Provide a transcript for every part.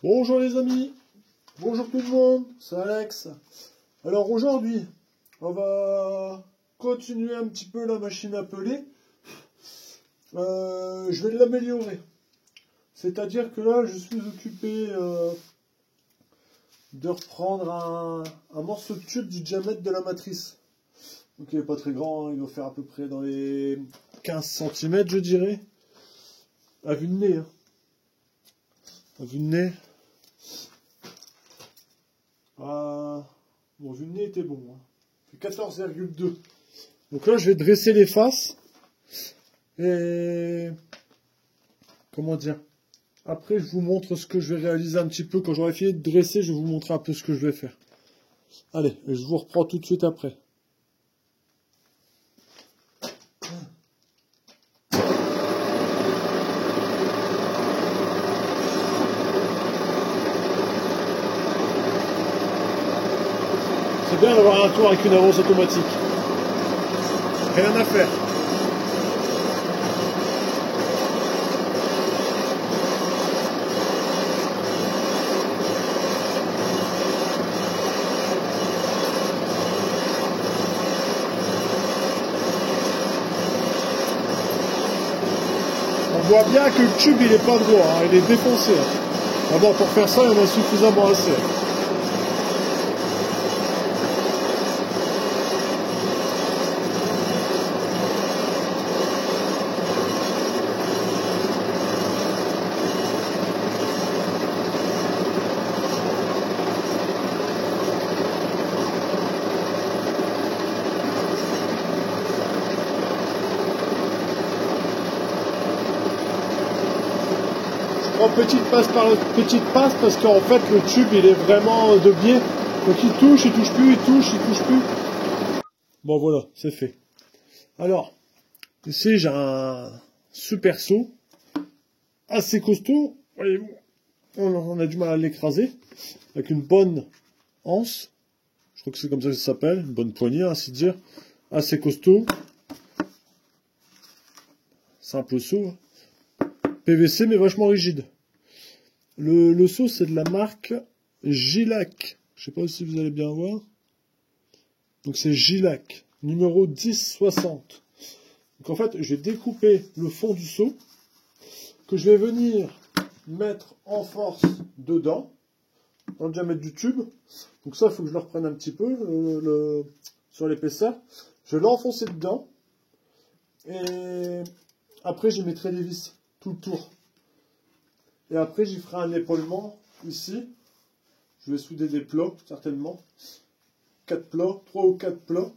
Bonjour les amis, bonjour tout le monde, c'est Alex. Alors aujourd'hui, on va continuer un petit peu la machine à peler. Je vais l'améliorer. C'est-à-dire que là, je suis occupé de reprendre un morceau de tube du diamètre de la matrice. Donc il n'est pas très grand, il doit faire à peu près dans les 15 cm je dirais. À vue de nez. Hein. À vue de nez. Bon, vue de nez était bon. Hein. C'est 14,2. Donc là, je vais dresser les faces. Et... Comment dire? Après, je vous montre ce que je vais réaliser un petit peu. Quand j'aurai fini de dresser, je vais vous montrer un peu ce que je vais faire. Allez, je vous reprends tout de suite après. C'est bien d'avoir un tour avec une avance automatique. Rien à faire. On voit bien que le tube il est pas droit, hein, il est défoncé. Ah bon, pour faire ça, il y en a suffisamment assez. Petite passe par petite passe parce qu'en fait le tube il est vraiment de biais, donc il touche plus, il touche plus. Bon voilà, c'est fait. Alors ici j'ai un super seau assez costaud, voyez-vous, on a du mal à l'écraser, avec une bonne anse, je crois que c'est comme ça que ça s'appelle, une bonne poignée ainsi de dire, assez costaud, simple seau, PVC mais vachement rigide. Le seau, c'est de la marque Gilac. Je sais pas si vous allez bien voir. Donc c'est Gilac, numéro 1060. Donc en fait, je vais découper le fond du seau, que je vais venir mettre en force dedans, dans le diamètre du tube. Donc ça, il faut que je le reprenne un petit peu sur l'épaisseur. Je vais l'enfoncer dedans. Et après, j'y mettrai les vis tout le tour. Et après, j'y ferai un épaulement ici. Je vais souder des plots, certainement. 4 plots, 3 ou 4 plots.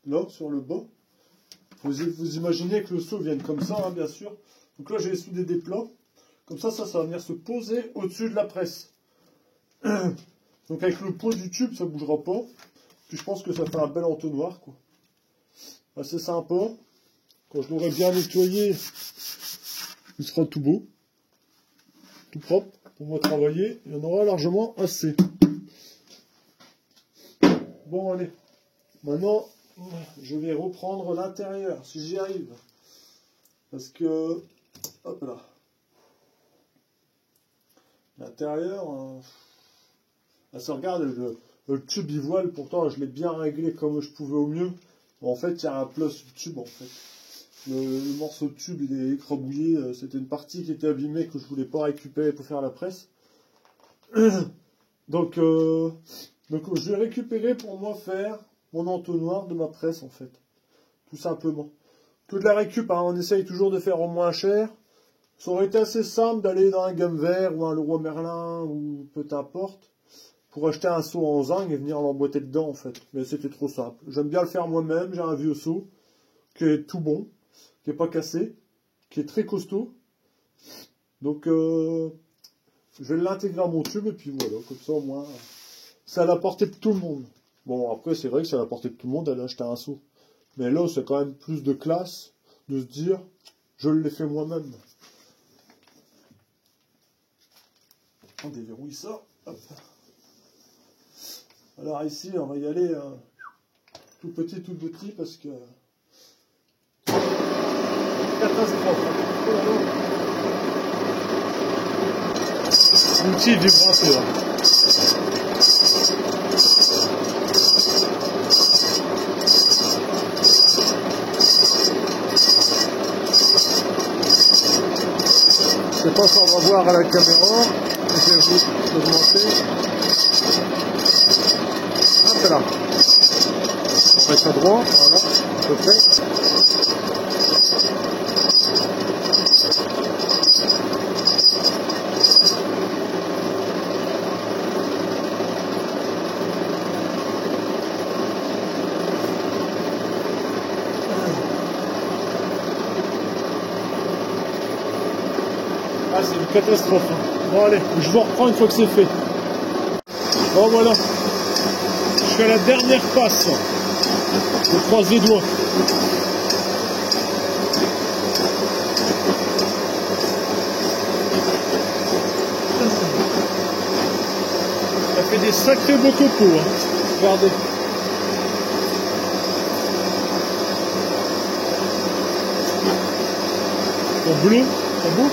Là, sur le bas. Vous imaginez que le seau vienne comme ça, hein, bien sûr. Donc là, je vais souder des plots. Comme ça, ça va venir se poser au-dessus de la presse. Donc avec le pot du tube, ça ne bougera pas. Puis je pense que ça fait un bel entonnoir, quoi. Assez sympa. Quand je l'aurai bien nettoyé, il sera tout beau. Propre pour moi travailler, il y en aura largement assez. Bon allez, maintenant je vais reprendre l'intérieur si j'y arrive, parce que hop là, l'intérieur ça regarde, le tube il voile, pourtant je l'ai bien réglé comme je pouvais au mieux. Bon, en fait il y a un plat sur le tube en fait. Le morceau de tube il est écrabouillé, c'était une partie qui était abîmée que je voulais pas récupérer pour faire la presse. donc je vais récupérer pour moi faire mon entonnoir de ma presse en fait. Tout simplement. Que de la récup, hein, on essaye toujours de faire au moins cher. Ça aurait été assez simple d'aller dans un Gamme Vert ou un Leroy Merlin ou peu importe pour acheter un seau en zinc et venir l'emboîter dedans en fait. Mais c'était trop simple. J'aime bien le faire moi-même, j'ai un vieux seau qui est tout bon, qui n'est pas cassé, qui est très costaud. Donc je vais l'intégrer à mon tube et puis voilà, comme ça au moins c'est à la portée de tout le monde. Bon après c'est vrai que c'est à la portée de tout le monde d'aller acheter un seau. Mais là c'est quand même plus de classe de se dire je l'ai fait moi-même. On déverrouille ça. Hop. Alors ici on va y aller tout petit parce que catastrophe. L'outil vibre un peu. Hein. Je sais pas si on va voir à la caméra. Je vais vous augmenter. Hop là. On met ça droit, voilà, à peu près. Ah, c'est une catastrophe. Hein. Bon, allez, je vous reprends une fois que c'est fait. Bon, voilà. Je fais la dernière passe. Je croise les doigts. Ça fait des sacrés beaux copeaux. Hein. Regardez. En bleu, c'est beau.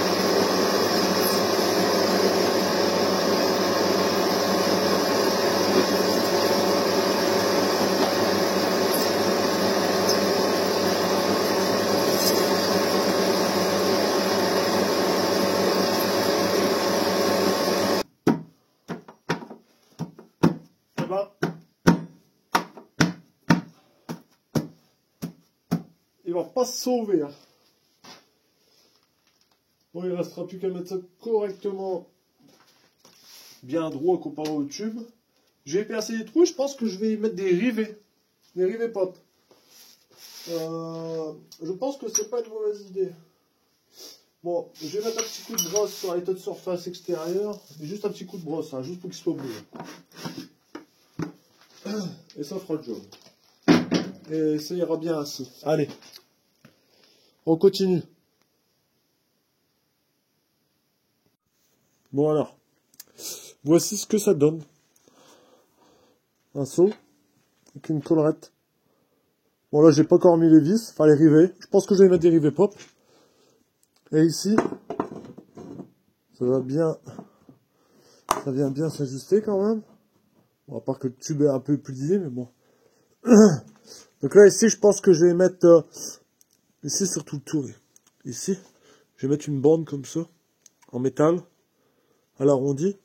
Il va pas se sauver. Hein. Bon, il ne restera plus qu'à mettre ça correctement bien droit comparé au tube. J'ai percé les trous, je pense que je vais y mettre des rivets pop. Je pense que c'est pas une mauvaise idée. Bon, je vais mettre un petit coup de brosse sur l'état de surface extérieure, et juste un petit coup de brosse, hein, juste pour qu'il soit bleu. Et ça fera le job. Et ça ira bien ainsi. Allez, on continue. Bon alors, voici ce que ça donne. Un seau avec une collerette. Bon là j'ai pas encore mis les vis, enfin les rivets. Je pense que je vais mettre des rivets pop. Et ici, ça va bien, ça vient bien s'ajuster quand même. Bon, à part que le tube est un peu plié, mais bon. Donc là ici je pense que je vais mettre, ici sur tout le tour. Ici, je vais mettre une bande comme ça, en métal. À l'arrondi,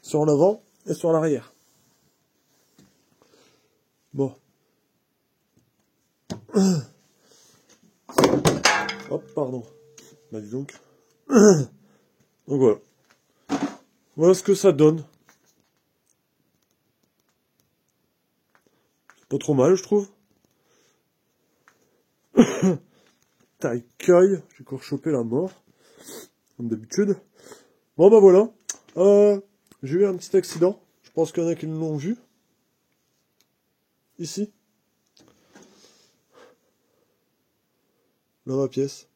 sur l'avant et sur l'arrière. Bon. Hop, pardon. Bah dis donc. Donc voilà. Voilà ce que ça donne. C'est pas trop mal, je trouve. Taille caille. J'ai encore chopé la mort. Comme d'habitude. Bon bah voilà, j'ai eu un petit accident, je pense qu'il y en a qui l'ont vu, ici, dans ma pièce.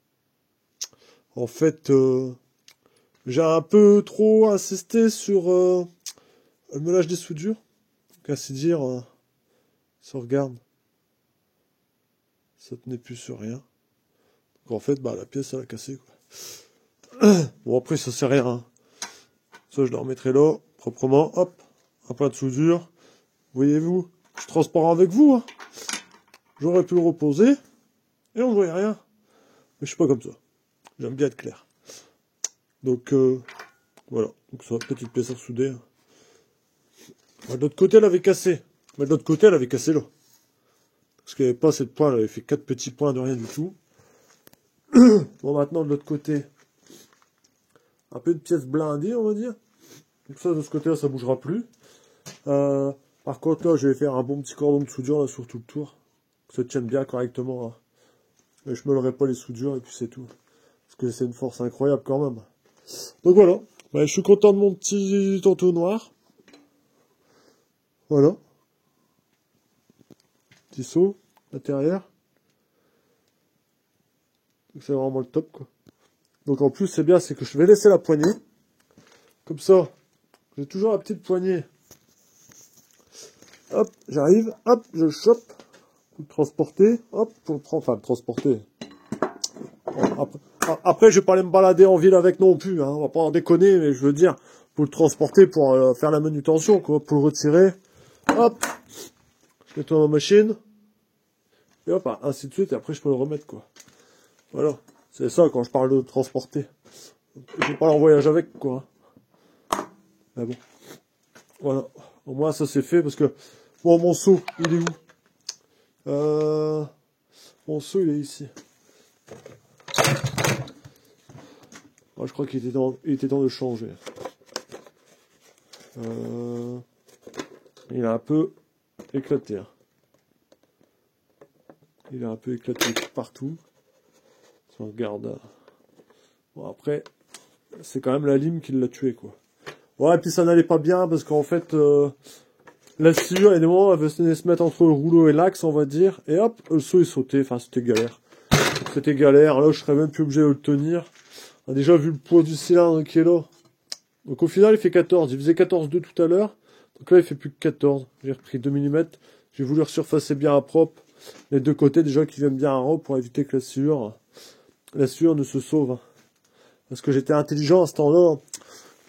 En fait, j'ai un peu trop insisté sur le meulage des soudures, donc ainsi dire, ça regarde, ça tenait plus sur rien. Donc en fait, bah la pièce elle a cassé quoi. Bon après ça sert à rien. Hein. Ça, je le remettrai là, proprement, hop, un point de soudure. Voyez-vous, je suis transparent avec vous. Hein. J'aurais pu le reposer, et on ne voyait rien. Mais je suis pas comme ça. J'aime bien être clair. Donc, voilà. Donc ça, petite pièce à souder. Hein. De l'autre côté, elle avait cassé. Mais de l'autre côté, elle avait cassé là. Parce qu'il n'y avait pas assez de points, elle avait fait 4 petits points de rien du tout. Bon, maintenant, de l'autre côté, un peu de pièce blindée, on va dire. Donc ça, de ce côté-là, ça bougera plus. Par contre, là, je vais faire un bon petit cordon de soudure là sur tout le tour. Que ça tienne bien correctement. Hein. Et je meulerai pas les soudures et puis c'est tout. Parce que c'est une force incroyable quand même. Donc voilà. Bah, je suis content de mon petit entonnoir. Voilà. Petit seau, l'intérieur. C'est vraiment le top, quoi. Donc en plus, c'est bien, c'est que je vais laisser la poignée. Comme ça, j'ai toujours la petite poignée. Hop, j'arrive, hop, je le chope. Pour le transporter, hop, pour le prendre, enfin le transporter. Après, je vais pas aller me balader en ville avec non plus, hein, on va pas en déconner, mais je veux dire, pour le transporter, pour faire la manutention, quoi, pour le retirer. Hop, je nettoie ma machine. Et hop, ainsi de suite, et après je peux le remettre, quoi. Voilà, c'est ça quand je parle de transporter. Je vais pas aller en voyage avec, quoi. Mais bon, voilà. Au moins ça c'est fait, parce que... Bon, mon seau, il est où? Mon seau, il est ici. Oh, je crois qu'il était temps de changer. Il a un peu éclaté. Hein. Il a un peu éclaté partout. Si on regarde. Bon, après, c'est quand même la lime qui l'a tué, quoi. Ouais, et puis ça n'allait pas bien, parce qu'en fait, la sciure, et des moments, elle venait se mettre entre le rouleau et l'axe, on va dire. Et hop, le seau est sauté. Enfin, c'était galère. C'était galère. Là, je serais même plus obligé de le tenir. On a déjà vu le poids du cylindre qui est là. Donc au final, il fait 14. Il faisait 14,2 tout à l'heure. Donc là, il fait plus que 14. J'ai repris 2 mm. J'ai voulu resurfacer bien à propre. Les deux côtés, déjà, qui viennent bien à rond pour éviter que la sciure ne se sauve. Parce que j'étais intelligent à ce temps-là.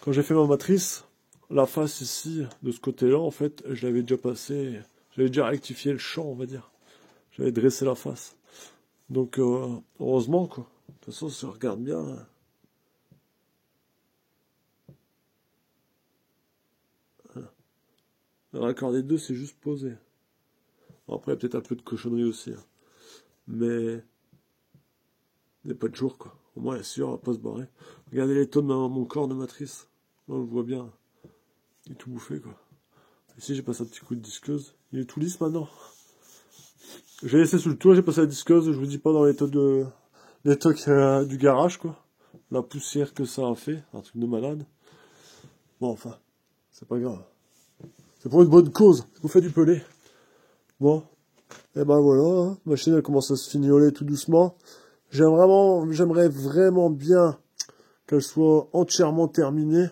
Quand j'ai fait ma matrice, la face ici, de ce côté-là, en fait, je l'avais déjà passé. J'avais déjà rectifié le champ, on va dire. J'avais dressé la face. Donc, heureusement, quoi. De toute façon, si on regarde bien... Le raccord des deux, c'est juste posé. Bon, après, il y a peut-être un peu de cochonnerie aussi. Hein. Mais... il n'y a pas de jour, quoi. Au moins, la sciure va pas se barrer. Regardez les taux de mon corps de matrice. Là, on le voit bien. Il est tout bouffé, quoi. Ici, j'ai passé un petit coup de disqueuse. Il est tout lisse, maintenant. J'ai laissé sous le toit, j'ai passé la disqueuse. Je vous dis pas dans l'état du garage, quoi. La poussière que ça a fait. Un truc de malade. Bon, enfin. C'est pas grave. C'est pour une bonne cause. Je vous fais du pelé. Bon. Et ben voilà. Hein. Ma machine, elle commence à se fignoler tout doucement. J'aimerais vraiment bien qu'elle soit entièrement terminée.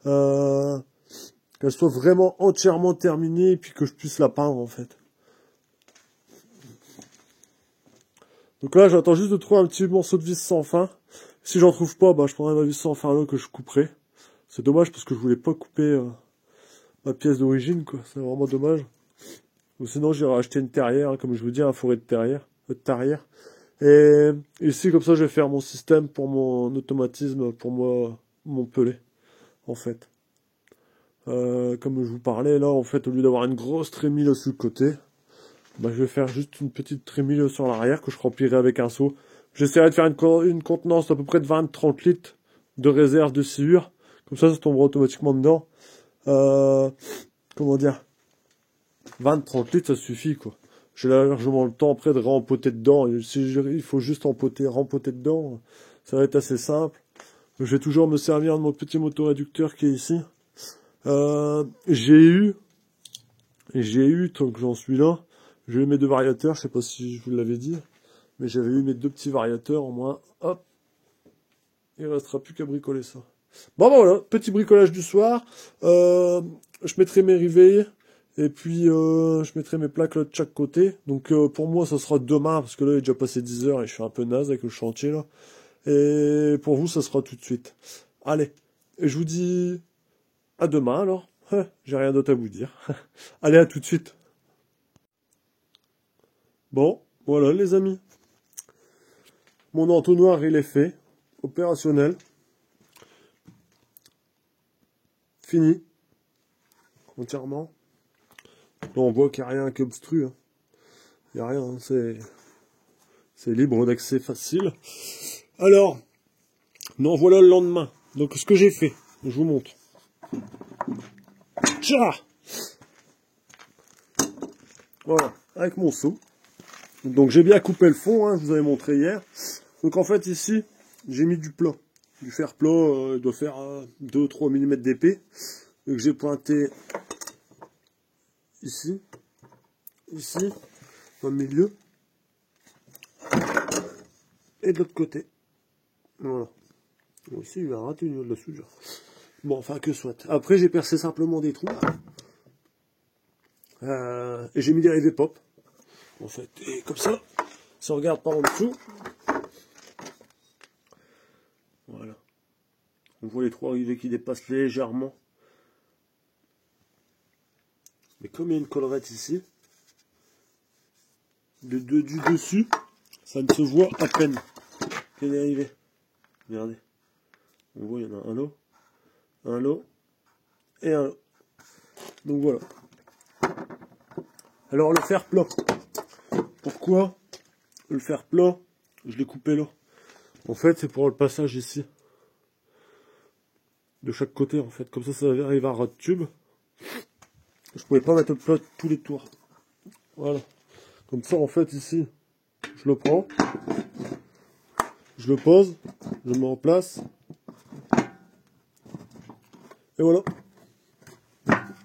Qu'elle soit vraiment entièrement terminée et puis que je puisse la peindre, en fait. Donc là, j'attends juste de trouver un petit morceau de vis sans fin. Si j'en trouve pas, bah, je prendrai ma vis sans fin là que je couperai. C'est dommage parce que je voulais pas couper ma pièce d'origine, quoi. C'est vraiment dommage. Ou sinon, j'irai acheter une terrière, hein, comme je vous dis, un fourré de tarière. Et ici, comme ça, je vais faire mon système pour mon automatisme, pour moi, mon pelé, en fait. Comme je vous parlais, là, en fait, au lieu d'avoir une grosse trémie sur le côté, bah, je vais faire juste une petite trémie sur l'arrière que je remplirai avec un seau. J'essaierai de faire une contenance d'à peu près de 20-30 litres de réserve de sciure. Comme ça tombera automatiquement dedans. Comment dire, 20-30 litres, ça suffit, quoi. J'ai largement le temps après de rempoter dedans. Et si il faut juste rempoter dedans, ça va être assez simple. Je vais toujours me servir de mon petit motoréducteur qui est ici. J'ai eu, tant que j'en suis là, j'ai eu mes 2 variateurs, je sais pas si je vous l'avais dit, mais j'avais eu mes 2 petits variateurs, au moins, hop, il restera plus qu'à bricoler ça. Bon, ben voilà, petit bricolage du soir, je mettrai mes rivets, et puis je mettrai mes plaques là de chaque côté, donc pour moi ça sera demain, parce que là il est déjà passé 10 heures et je suis un peu naze avec le chantier là, et pour vous ça sera tout de suite. Allez, et je vous dis à demain alors, j'ai rien d'autre à vous dire. Allez, à tout de suite. Bon, voilà les amis. Mon entonnoir il est fait, opérationnel. Fini. Entièrement. Là on voit qu'il n'y a rien qui obstrue. Hein. Il n'y a rien, hein. C'est libre d'accès facile. Alors, non, voilà le lendemain. Donc ce que j'ai fait, je vous montre. Tcha, voilà, avec mon seau. Donc j'ai bien coupé le fond, hein, je vous avais montré hier. Donc en fait ici, j'ai mis du plat. Du fer plat, il doit faire 2-3 mm d'épais. Donc j'ai pointé ici, dans le milieu. Et de l'autre côté. Voilà. Bon, ici il a raté au niveau de la soudure. Bon, enfin que soit. Après j'ai percé simplement des trous. Et j'ai mis des rivets pop. En fait. Et comme ça, si on regarde par en dessous. Voilà. On voit les trois rivets qui dépassent légèrement. Mais comme il y a une collerette ici, du dessus, ça ne se voit à peine qu'il est arrivé. Regardez. On voit, il y en a un lot et un lot. Donc voilà. Alors le fer plat. Pourquoi le fer plat, je l'ai coupé là? En fait, c'est pour le passage ici. De chaque côté, en fait. Comme ça arrive à ras de tube. Je pouvais pas mettre le plat tous les tours. Voilà. Comme ça, en fait, ici, je le prends. Je le pose. Je le mets en place. Et voilà.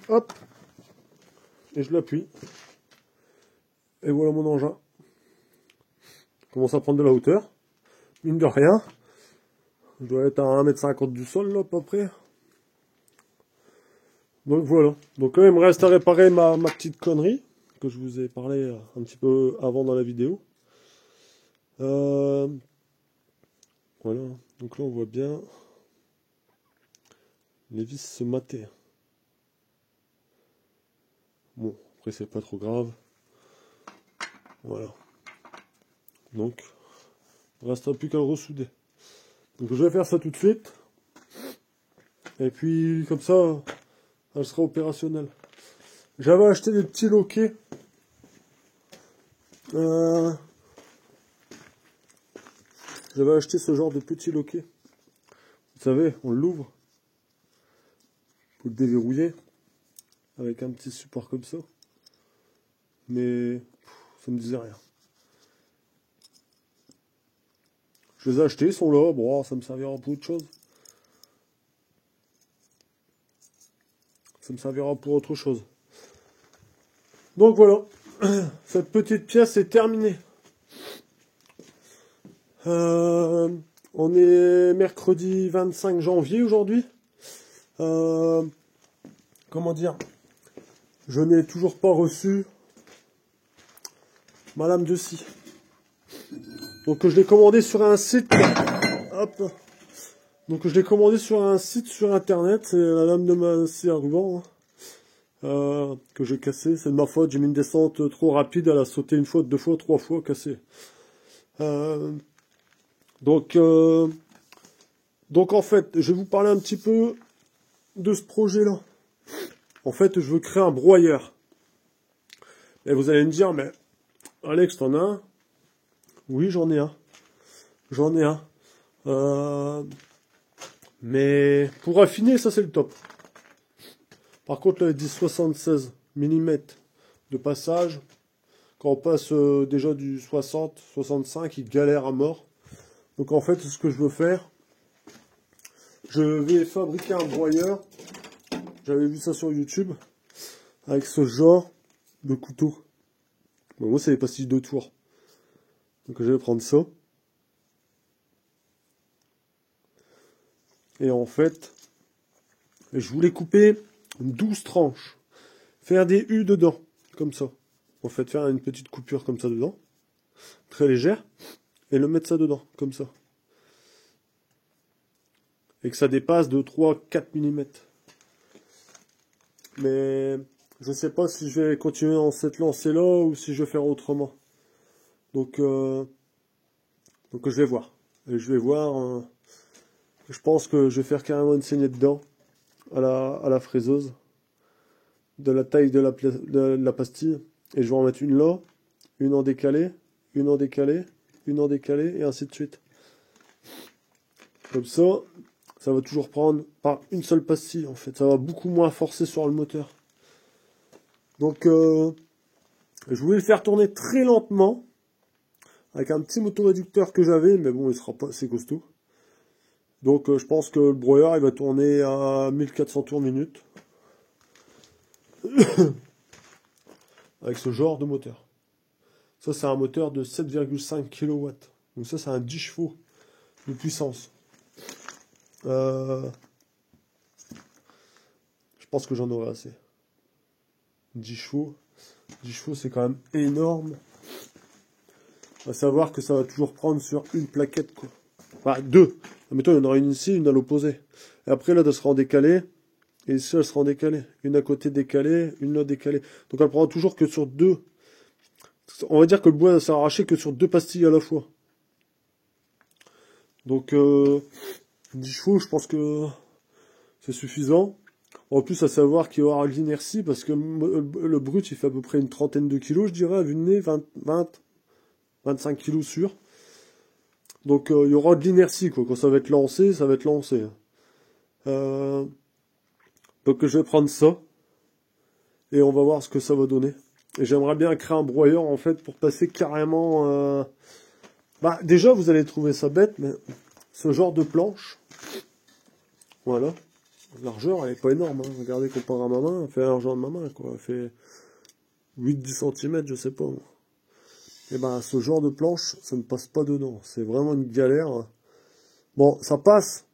Hop. Et je l'appuie. Et voilà mon engin. Je commence à prendre de la hauteur. Mine de rien. Je dois être à 1,50 m du sol, là, à peu près. Donc voilà. Donc là, il me reste à réparer ma petite connerie, que je vous ai parlé un petit peu avant dans la vidéo. Voilà. Donc là, on voit bien les vis se mater. Bon, après, c'est pas trop grave. Voilà. Donc, il ne reste plus qu'à le ressouder. Donc je vais faire ça tout de suite. Et puis, comme ça, elle sera opérationnelle. J'avais acheté des petits loquets. J'avais acheté ce genre de petits loquets. Vous savez, on l'ouvre. Vous le déverrouillez. Avec un petit support comme ça. Mais ça me disait rien. Je les ai achetés, ils sont là. Bon, ça me servira pour autre chose. Ça me servira pour autre chose. Donc voilà. Cette petite pièce est terminée. On est mercredi 25 janvier aujourd'hui. Comment dire? Je n'ai toujours pas reçu ma lame de scie. Donc je l'ai commandé sur un site. Hop. Donc je l'ai commandé sur un site sur internet. C'est la lame de ma scie à ruban que j'ai cassée. C'est de ma faute. J'ai mis une descente trop rapide. Elle a sauté une fois, deux fois, trois fois, cassée. Donc en fait, je vais vous parler un petit peu de ce projet-là. En fait, je veux créer un broyeur. Et vous allez me dire, mais Alex, t'en as un? Oui, j'en ai un. J'en ai un. Mais pour affiner, ça c'est le top. Par contre, là, il dit 76 mm de passage. Quand on passe déjà du 60, 65, il galère à mort. Donc en fait, ce que je veux faire, je vais fabriquer un broyeur. J'avais vu ça sur YouTube. Avec ce genre de couteau. Bon, moi, c'est les pastilles de tour. Donc je vais prendre ça. Et en fait, je voulais couper 12 tranches. Faire des U dedans, comme ça. En fait, faire une petite coupure comme ça dedans. Très légère. Et le mettre ça dedans, comme ça. Et que ça dépasse de 3-4 mm. Mais je ne sais pas si je vais continuer dans cette lancée-là ou si je vais faire autrement. Donc je vais voir. Et je vais voir. Je pense que je vais faire carrément une saignée dedans à la fraiseuse. De la taille de la pastille. Et je vais en mettre une là, une en décalé, une en décalé, une en décalé, et ainsi de suite. Comme ça, ça va toujours prendre par une seule pastille en fait. Ça va beaucoup moins forcer sur le moteur. Donc je voulais le faire tourner très lentement. Avec un petit motoréducteur que j'avais, mais bon, il sera pas assez costaud. Donc je pense que le broyeur, il va tourner à 1400 tours minute. Avec ce genre de moteur. Ça, c'est un moteur de 7,5 kW. Donc ça, c'est un 10 chevaux de puissance. Je pense que j'en aurai assez. 10 chevaux. 10 chevaux, c'est quand même énorme. À savoir que ça va toujours prendre sur une plaquette, quoi. Enfin, deux. Admettons, il y en aura une ici, une à l'opposé. Et après, là, elle sera en décalé. Et ici, elle sera en décalé. Une à côté décalée, une là décalée. Donc, elle prendra toujours que sur deux. On va dire que le bois ne sera arraché que sur deux pastilles à la fois. Donc, 10 chevaux, je pense que c'est suffisant. En plus, à savoir qu'il y aura l'inertie, parce que le brut, il fait à peu près une trentaine de kilos, je dirais, à vue de nez, 25 kilos sûr. Donc, il y aura de l'inertie, quoi. Quand ça va être lancé, ça va être lancé. Donc, je vais prendre ça. Et on va voir ce que ça va donner. Et j'aimerais bien créer un broyeur, en fait, pour passer carrément... Bah, déjà, vous allez trouver ça bête, mais ce genre de planche, voilà, la largeur, elle est pas énorme, hein. Regardez, comparé à ma main, elle fait la largeur de ma main, quoi. Elle fait 8-10 cm, je sais pas. Et ben, ce genre de planche, ça ne passe pas dedans. C'est vraiment une galère. Bon, ça passe,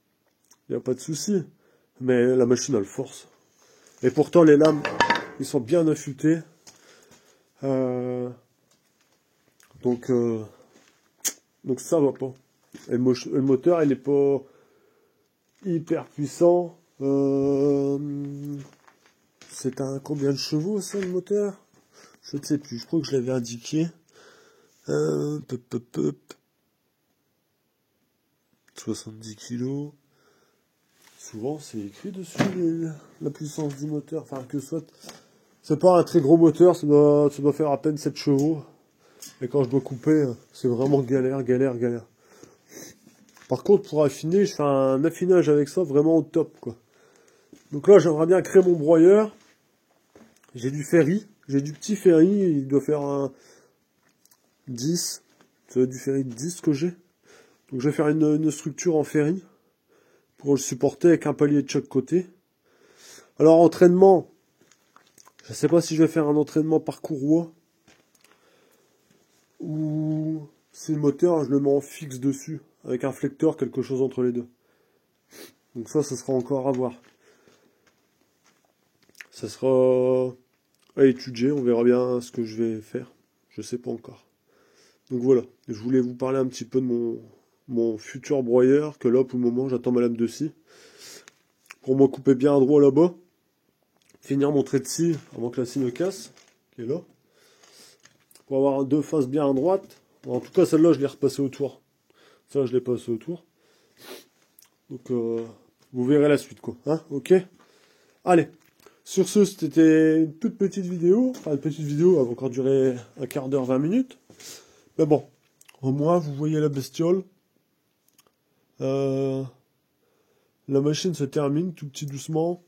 il n'y a pas de souci, mais la machine, elle force. Et pourtant, les lames, ils sont bien affûtés. Donc ça va pas. Et le moteur, il est pas hyper puissant. C'est un combien de chevaux, ça, le moteur? Je ne sais plus, je crois que je l'avais indiqué. 70 kilos. Souvent, c'est écrit dessus la puissance du moteur. Enfin, que soit... C'est pas un très gros moteur, ça doit faire à peine 7 chevaux. Et quand je dois couper, c'est vraiment galère. Par contre, pour affiner, je fais un affinage avec ça vraiment au top, quoi. Donc là, j'aimerais bien créer mon broyeur. J'ai du ferry, j'ai du petit ferry, il doit faire un 10. C'est du ferry de 10 que j'ai. Donc je vais faire une structure en ferry pour le supporter avec un palier de chaque côté. Alors entraînement, je ne sais pas si je vais faire un entraînement par courroie ou si le moteur, je le mets en fixe dessus avec un flecteur, quelque chose entre les deux. Donc ça sera encore à voir. Ça sera à étudier, on verra bien ce que je vais faire. Je sais pas encore. Donc voilà, je voulais vous parler un petit peu de mon futur broyeur, que là pour le moment j'attends ma lame de scie. Pour moi couper bien un droit là-bas. Finir mon trait de scie avant que la scie me casse, qui est là. Pour avoir deux faces bien à droite. En tout cas celle-là je l'ai repassée autour. Ça je l'ai passé autour. Donc vous verrez la suite quoi. Hein, ok. Allez. Sur ce, c'était une toute petite vidéo. Enfin, une petite vidéo, elle va encore durer un quart d'heure, 20 minutes. Mais bon, au moins, vous voyez la bestiole. La machine se termine tout petit doucement.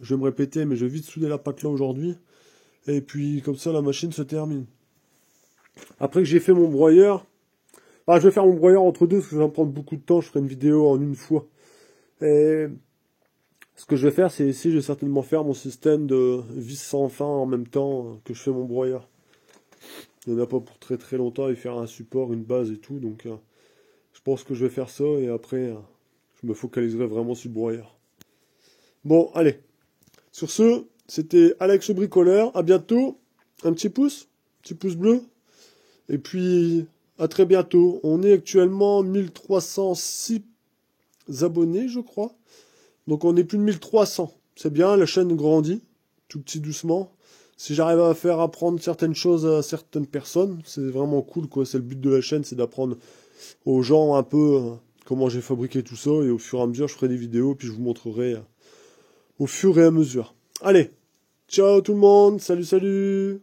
Je vais me répéter, mais je vais vite souder la patte là aujourd'hui. Et puis, comme ça, la machine se termine. Après que j'ai fait mon broyeur... je vais faire mon broyeur entre deux, parce que ça va me prendre beaucoup de temps. Je ferai une vidéo en une fois. Et... ce que je vais faire, c'est ici, je vais certainement faire mon système de vis sans fin en même temps que je fais mon broyeur. Il n'y en a pas pour très très longtemps, et faire un support, une base et tout, donc je pense que je vais faire ça, et après, je me focaliserai vraiment sur le broyeur. Bon, allez. Sur ce, c'était Alex le bricoleur, à bientôt, un petit pouce bleu, et puis à très bientôt. On est actuellement 1306 abonnés, je crois. Donc on est plus de 1300. C'est bien, la chaîne grandit, tout petit doucement. Si j'arrive à faire apprendre certaines choses à certaines personnes, c'est vraiment cool, quoi. C'est le but de la chaîne, c'est d'apprendre aux gens un peu comment j'ai fabriqué tout ça. Et au fur et à mesure, je ferai des vidéos, puis je vous montrerai au fur et à mesure. Allez, ciao tout le monde, salut salut!